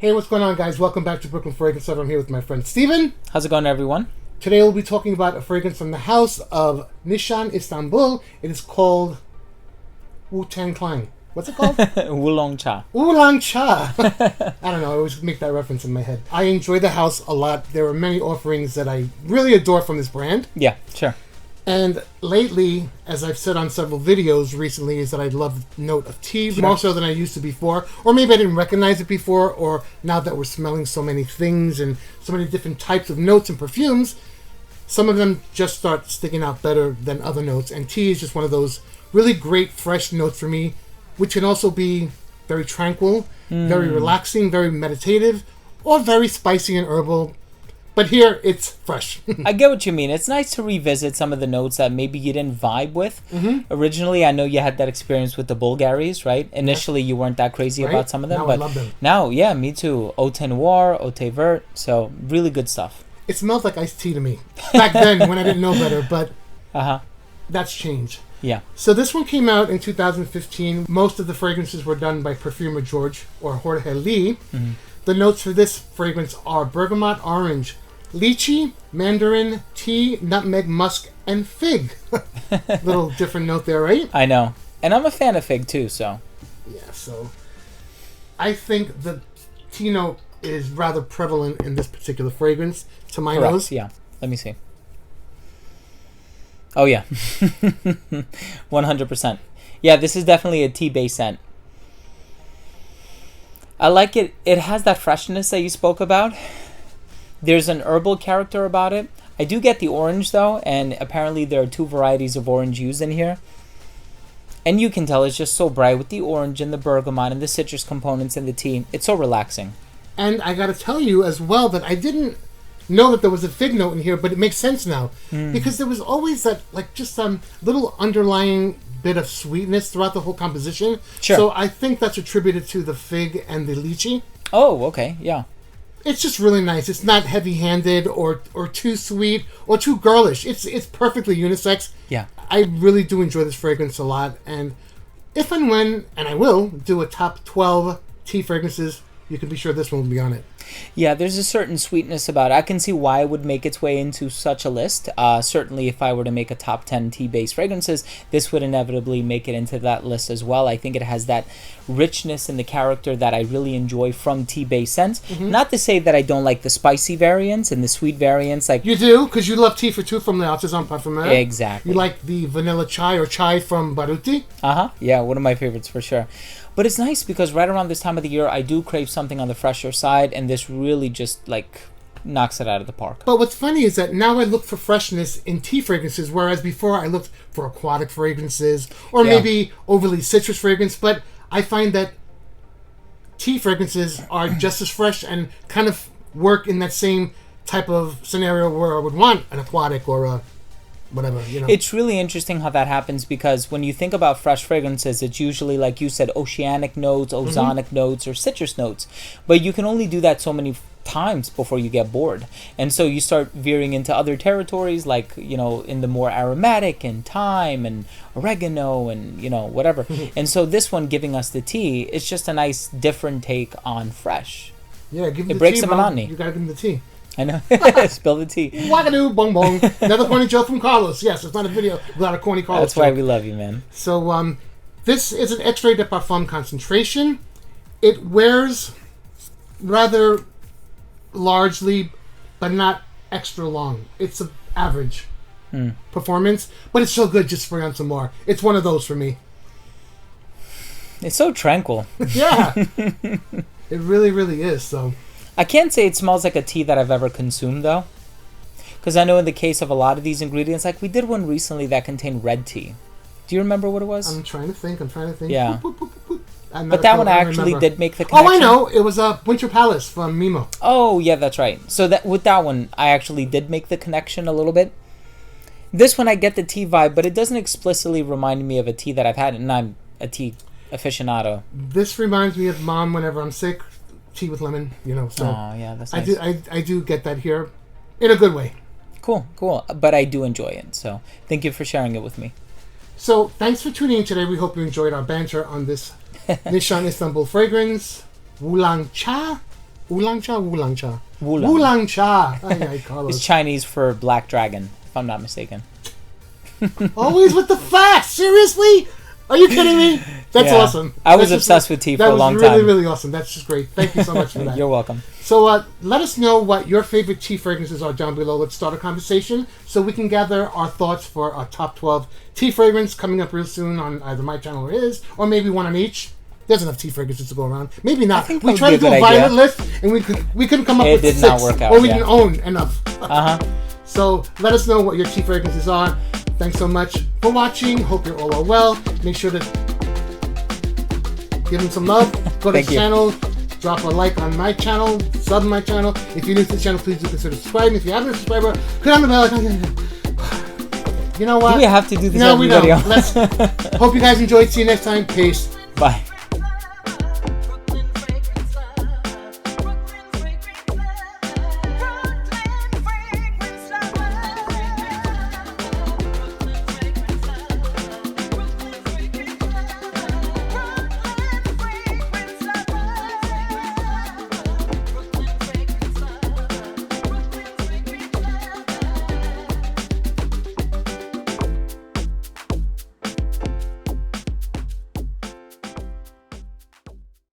Hey, what's going on, guys? Welcome back to Brooklyn Fragrance Lover. I'm here with my friend Steven. How's it going, everyone? Today we'll be talking about a fragrance from the house of Nishane, Istanbul. It is called Wu-Tang Clan. What's it called? Wulong Cha. Wulong Cha. I don't know. I always make that reference in my head. I enjoy the house a lot. There are many offerings that I really adore from this brand. Yeah, sure. And lately, as I've said on several videos recently, is that I love the note of tea more so than I used to before. Or maybe I didn't recognize it before, or now that we're smelling so many things and so many different types of notes and perfumes, some of them just start sticking out better than other notes. And tea is just one of those really great fresh notes for me, which can also be very tranquil, very relaxing, very meditative, or very spicy and herbal. But here, it's fresh. I get what you mean. It's nice to revisit some of the notes that maybe you didn't vibe with. Originally, I know you had that experience with the Bulgaris, right? Initially, you weren't that crazy about some of them. Now but I love them. Now, yeah, me too. Eau Noir, Eau Vert. So, really good stuff. It smells like iced tea to me. Back then, when I didn't know better, but that's changed. Yeah. So this one came out in 2015. Most of the fragrances were done by perfumer George or Jorge Lee. The notes for this fragrance are bergamot orange, lychee, mandarin, tea, nutmeg, musk, and fig. Little different note there, right? I know. And I'm a fan of fig too, so. Yeah, so I think the tea note is rather prevalent in this particular fragrance to my nose. Yeah. Let me see. Oh, yeah. 100%. Yeah, this is definitely a tea-based scent. I like it. It has that freshness that you spoke about. There's an herbal character about it. I do get the orange, though, and apparently there are 2 varieties of orange used in here. And you can tell it's just so bright with the orange and the bergamot and the citrus components in the tea. It's so relaxing. And I gotta tell you as well that I didn't know that there was a fig note in here, but it makes sense now. Because there was always that, like, just some little underlying bit of sweetness throughout the whole composition. Sure. So I think that's attributed to the fig and the lychee. Oh, okay, yeah. It's just really nice. It's not heavy-handed or too sweet or too girlish. It's perfectly unisex. Yeah. I really do enjoy this fragrance a lot. And if and when, and I will, do a top 12 tea fragrances, you can be sure this one will be on it. Yeah, there's a certain sweetness about it. I can see why it would make its way into such a list. Certainly, if I were to make a top 10 tea-based fragrances, this would inevitably make it into that list as well. I think it has that richness in the character that I really enjoy from tea-based scents. Not to say that I don't like the spicy variants and the sweet variants. Like you do, because you love tea for two from the Artisan Parfumeur. Exactly. You like the vanilla chai or chai from Baruti. Yeah, one of my favorites for sure. But it's nice because right around this time of the year, I do crave something on the fresher side, and this really just, like, knocks it out of the park. But what's funny is that now I look for freshness in tea fragrances, whereas before I looked for aquatic fragrances or maybe overly citrus fragrance. But I find that tea fragrances are just as fresh and kind of work in that same type of scenario where I would want an aquatic or a whatever, you know. It's really interesting how that happens because when you think about fresh fragrances, it's usually, like you said, oceanic notes, ozonic notes, or citrus notes. But you can only do that so many times before you get bored. And so you start veering into other territories, like, you know, in the more aromatic and thyme and oregano and, you know, whatever. And so this one giving us the tea, it's just a nice different take on fresh. Yeah, give him it the breaks tea, the bro. monotony. You gotta give him the tea. I know. Spill the tea. Wagadoo, bong bong. Another corny joke from Carlos. Yes, it's not a video without a corny Carlos That's why joke. we love you, man. So, this is an extrait de parfum concentration. It wears rather largely, but not extra long. It's an average performance, but it's so good. Just spray on some more. It's one of those for me. It's so tranquil. Yeah, it really, really is. So. I can't say it smells like a tea that I've ever consumed, though. Because I know in the case of a lot of these ingredients, like we did one recently that contained red tea. Do you remember what it was? I'm trying to think. Yeah. Boop, boop, boop, boop. But that one actually did make the connection. Oh, I know. It was Winter Palace from Mimo. Oh, yeah, that's right. So that with that one, I actually did make the connection a little bit. This one, I get the tea vibe, but it doesn't explicitly remind me of a tea that I've had, and I'm a tea aficionado. This reminds me of Mom whenever I'm sick. Tea with lemon, you know. So oh, yeah, that's nice. I do get that here, in a good way. Cool. But I do enjoy it, so thank you for sharing it with me. So thanks for tuning in today. We hope you enjoyed our banter on this Nishane Istanbul fragrance, Wulong Cha. Oolong cha, Wulong cha. Wulong. Wulong cha. Ay, Carlos. It's Chinese for black dragon, if I'm not mistaken. Always with the facts. Seriously? Are you kidding me? That's Yeah. awesome. I was That's obsessed with tea for a long That was really, time. really awesome. That's just great. Thank you so much for that. You're welcome. So let us know what your favorite tea fragrances are down below. Let's start a conversation so we can gather our thoughts for our top 12 tea fragrance coming up real soon on either my channel or his, or maybe one on each. There's enough tea fragrances to go around. Maybe not. I think that We would tried be to a do a good idea. violet list, and we couldn't come up It with did 6. not work out, or we yeah. didn't own enough. Uh-huh. So let us know what your tea fragrances are. Thanks so much for watching. Hope you're all are well. Make sure to give him some love. Go to Thank his you. channel. Drop a like on my channel. Sub my channel. If you're new to the channel, please do consider subscribing. If you haven't been a subscriber, click on the bell icon. You know what? Do we have to do this No, every we don't. video? Let's hope you guys enjoyed. See you next time. Peace. Bye.